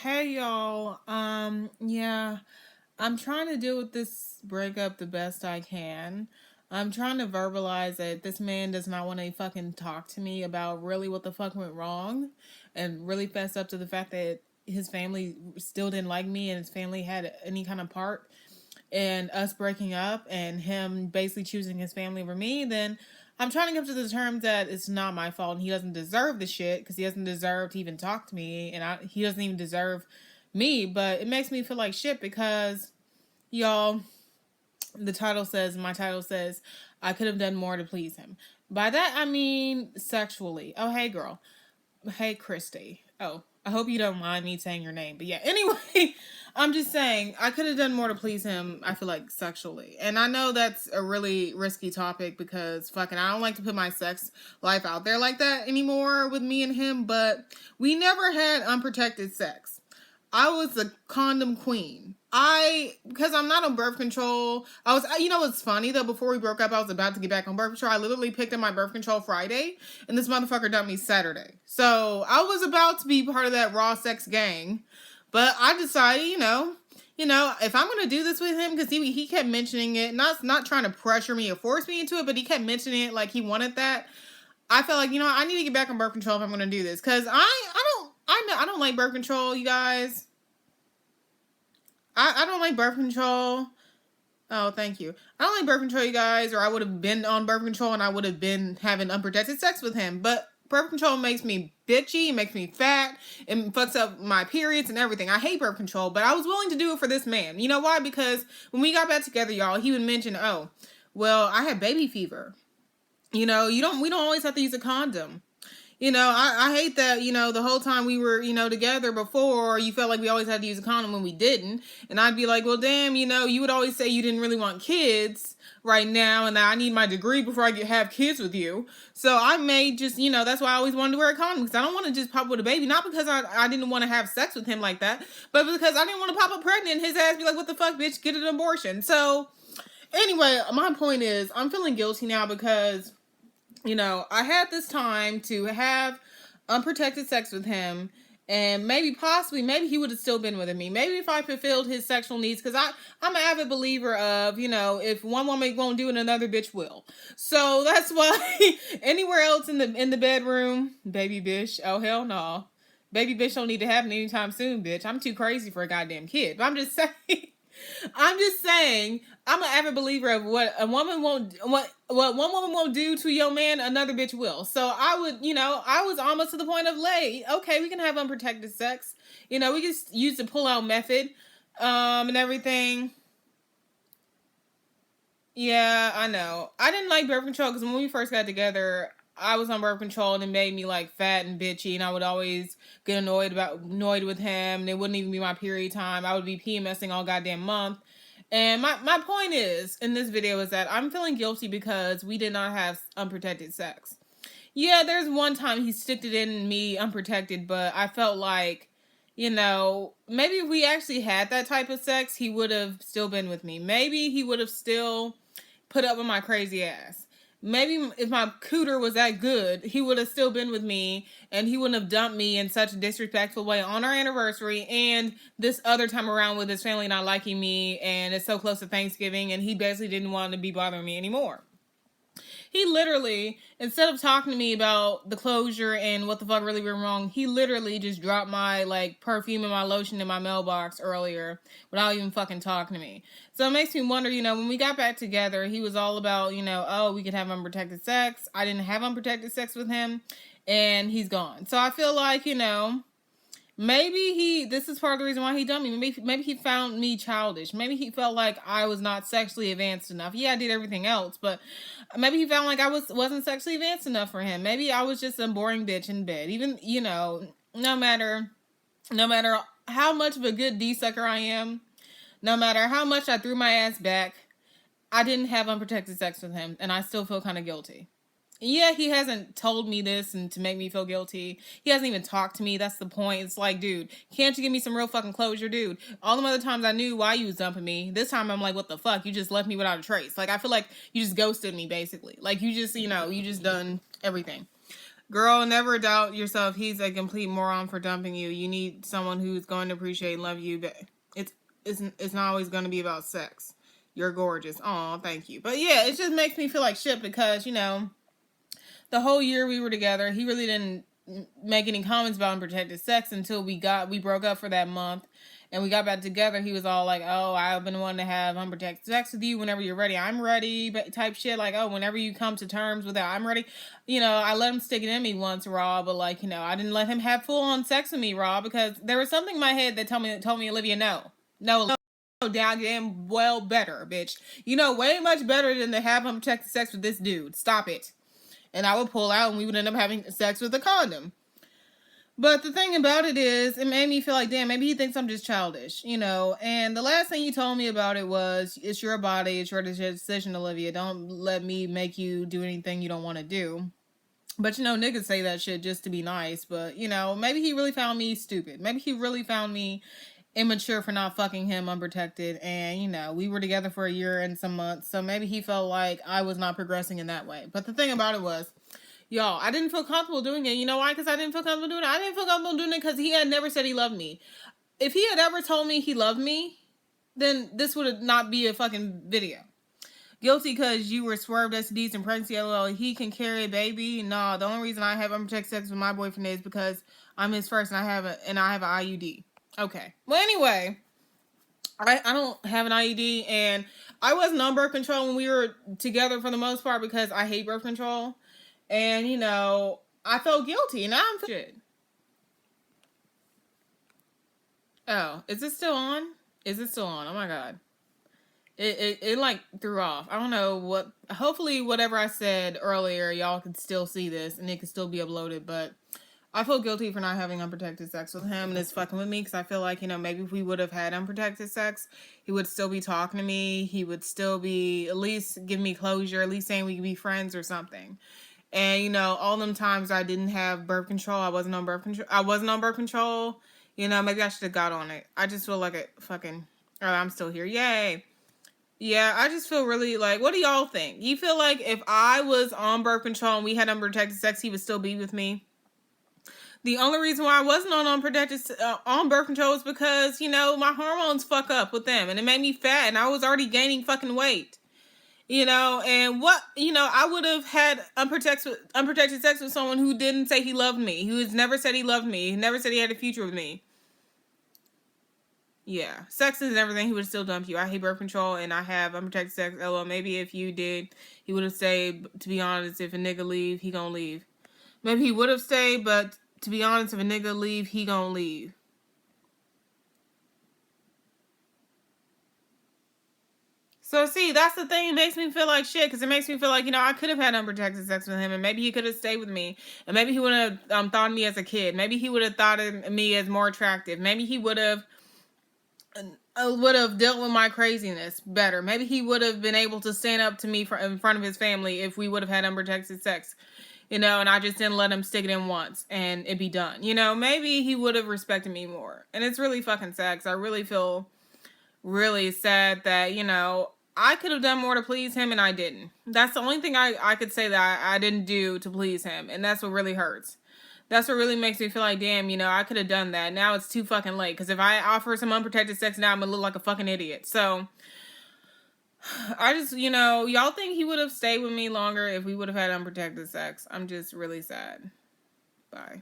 Hey y'all. Yeah, I'm trying to deal with this breakup the best I can. I'm trying to verbalize that this man does not want to fucking talk to me about really what the fuck went wrong and really fess up to the fact that his family still didn't like me and his family had any kind of part in us breaking up and him basically choosing his family over me. Then I'm trying to come to the terms that it's not my fault and he doesn't deserve the shit because he doesn't deserve to even talk to me and he doesn't even deserve me. But it makes me feel like shit because, y'all, my title says, I could have done more to please him. By that, I mean sexually. Oh, hey, girl. Hey, Christy. Oh, I hope you don't mind me saying your name. But yeah, anyway, I'm just saying I could have done more to please him, I feel like sexually. And I know that's a really risky topic because fucking I don't like to put my sex life out there like that anymore with me and him, but we never had unprotected sex. I was a condom queen. Because I'm not on birth control. What's funny though? Before we broke up, I was about to get back on birth control. I literally picked up my birth control Friday, and this motherfucker dumped me Saturday. So I was about to be part of that raw sex gang, but I decided, if I'm gonna do this with him, because he kept mentioning it, not trying to pressure me or force me into it, but he kept mentioning it like he wanted that. I felt like I need to get back on birth control if I'm gonna do this, because I don't like birth control, you guys. I don't like birth control. Oh, thank you. I don't like birth control, you guys, or I would have been on birth control and I would have been having unprotected sex with him. But birth control makes me bitchy, it makes me fat, it fucks up my periods and everything. I hate birth control, but I was willing to do it for this man. You know why? Because when we got back together, y'all, he would mention, oh, well, I had baby fever. We don't always have to use a condom. I hate that, the whole time we were, together before, you felt like we always had to use a condom when we didn't. And I'd be like, well, damn, you would always say you didn't really want kids right now and that I need my degree before I have kids with you. So I made that's why I always wanted to wear a condom, because I don't want to just pop with a baby. Not because I didn't want to have sex with him like that, but because I didn't want to pop up pregnant and his ass be like, what the fuck, bitch, get an abortion. So anyway, my point is I'm feeling guilty now because I had this time to have unprotected sex with him, and maybe he would have still been with me. Maybe if I fulfilled his sexual needs, because I'm an avid believer of, if one woman won't do it, another bitch will. So that's why anywhere else in the bedroom, baby bitch, oh hell no. Baby bitch don't need to happen anytime soon, bitch. I'm too crazy for a goddamn kid. But I'm just saying I'm an avid believer of what one woman won't do to your man, another bitch will. So I was almost to the point of okay, we can have unprotected sex. We just use the pull out method, and everything. Yeah, I know. I didn't like birth control because when we first got together, I was on birth control and it made me like fat and bitchy, and I would always get annoyed with him, and it wouldn't even be my period time. I would be PMSing all goddamn month. And my point is in this video is that I'm feeling guilty because we did not have unprotected sex. Yeah, there's one time he sticked it in me unprotected, but I felt like, maybe if we actually had that type of sex, he would have still been with me. Maybe he would have still put up with my crazy ass. Maybe if my cooter was that good, he would have still been with me and he wouldn't have dumped me in such a disrespectful way on our anniversary and this other time around with his family not liking me, and it's so close to Thanksgiving and he basically didn't want to be bothering me anymore. He literally, instead of talking to me about the closure and what the fuck really went wrong, he literally just dropped my perfume and my lotion in my mailbox earlier without even fucking talking to me. So it makes me wonder, when we got back together, he was all about, oh, we could have unprotected sex. I didn't have unprotected sex with him, and he's gone. So I feel like, maybe this is part of the reason why he dumped me. Maybe he found me childish. Maybe he felt like I was not sexually advanced enough. Yeah, I did everything else, but maybe he found like I wasn't sexually advanced enough for him. Maybe I was just a boring bitch in bed. Even, no matter how much of a good D-sucker I am, no matter how much I threw my ass back, I didn't have unprotected sex with him, and I still feel kind of guilty. Yeah, he hasn't told me this and to make me feel guilty. He hasn't even talked to me. That's the point. It's like, dude, can't you give me some real fucking closure, dude? All the other times I knew why you was dumping me. This time I'm like, what the fuck? You just left me without a trace. Like, I feel like you just ghosted me, basically. Like, you just, you just done everything. Girl, never doubt yourself. He's a complete moron for dumping you. You need someone who's going to appreciate and love you. But it's not always going to be about sex. You're gorgeous. Oh, thank you. But yeah, it just makes me feel like shit because, you know, the whole year we were together, he really didn't make any comments about unprotected sex until we broke up for that month and we got back together. He was all like, oh, I've been wanting to have unprotected sex with you whenever you're ready. I'm ready, but type shit. Like, oh, whenever you come to terms with that, I'm ready. You know, I let him stick it in me once, raw, but like, you know, I didn't let him have full on sex with me, raw, because there was something in my head that told me, Olivia, no, damn well better, bitch. You know, way much better than to have unprotected sex with this dude. Stop it. And I would pull out and we would end up having sex with a condom. But the thing about it is, it made me feel like, damn, maybe he thinks I'm just childish, you know? And the last thing he told me about it was, it's your body, it's your decision, Olivia. Don't let me make you do anything you don't want to do. But, you know, niggas say that shit just to be nice. But, you know, maybe he really found me stupid. Maybe he really found me immature for not fucking him unprotected. And, you know, we were together for a year and some months. So maybe he felt like I was not progressing in that way. But the thing about it was, y'all, I didn't feel comfortable doing it. You know why? Because I didn't feel comfortable doing it. I didn't feel comfortable doing it because he had never said he loved me. If he had ever told me he loved me, then this would not be a fucking video. Guilty because you were swerved STDs and pregnancy. LOL. He can carry a baby. Nah, the only reason I have unprotected sex with my boyfriend is because I'm his first and I have an IUD. Okay. Well, anyway, I don't have an IUD and I wasn't on birth control when we were together for the most part because I hate birth control. And, you know, I felt guilty and now I'm shit. Oh, is it still on? Is it still on? Oh my God. It like threw off. I don't know what, hopefully whatever I said earlier, y'all can still see this and it can still be uploaded, but I feel guilty for not having unprotected sex with him and it's fucking with me because I feel like, you know, maybe if we would have had unprotected sex, he would still be talking to me. He would still be at least giving me closure, at least saying we could be friends or something. And, you know, all them times I didn't have birth control, I wasn't on birth control. You know, maybe I should have got on it. I just feel like it fucking, oh, I'm still here. Yay. Yeah, I just feel really like, what do y'all think? You feel like if I was on birth control and we had unprotected sex, he would still be with me? The only reason why I wasn't on birth control is because, you know, my hormones fuck up with them and it made me fat and I was already gaining fucking weight. You know, and what, you know, I would have had unprotected sex with someone who didn't say he loved me, who has never said he loved me, who never said he had a future with me. Yeah, sex is everything. He would still dump you. I hate birth control and I have unprotected sex. LOL, maybe if you did, he would have stayed. To be honest, if a nigga leave, he gonna leave. Maybe he would have stayed, but to be honest, if a nigga leave, he gonna leave. So see, that's the thing. It makes me feel like shit because it makes me feel like, you know, I could have had unprotected sex with him, and maybe he could have stayed with me, and maybe he would have thought of me as a kid. Maybe he would have thought of me as more attractive. Maybe he would have dealt with my craziness better. Maybe he would have been able to stand up to me in front of his family if we would have had unprotected sex. You know, and I just didn't let him stick it in once and it be done. You know, maybe he would have respected me more. And it's really fucking sad because I really feel really sad that, you know, I could have done more to please him and I didn't. That's the only thing I could say that I didn't do to please him. And that's what really hurts. That's what really makes me feel like, damn, you know, I could have done that. Now it's too fucking late. Because if I offer some unprotected sex now, I'm going to look like a fucking idiot. So, I just, you know, y'all think he would have stayed with me longer if we would have had unprotected sex. I'm just really sad. Bye.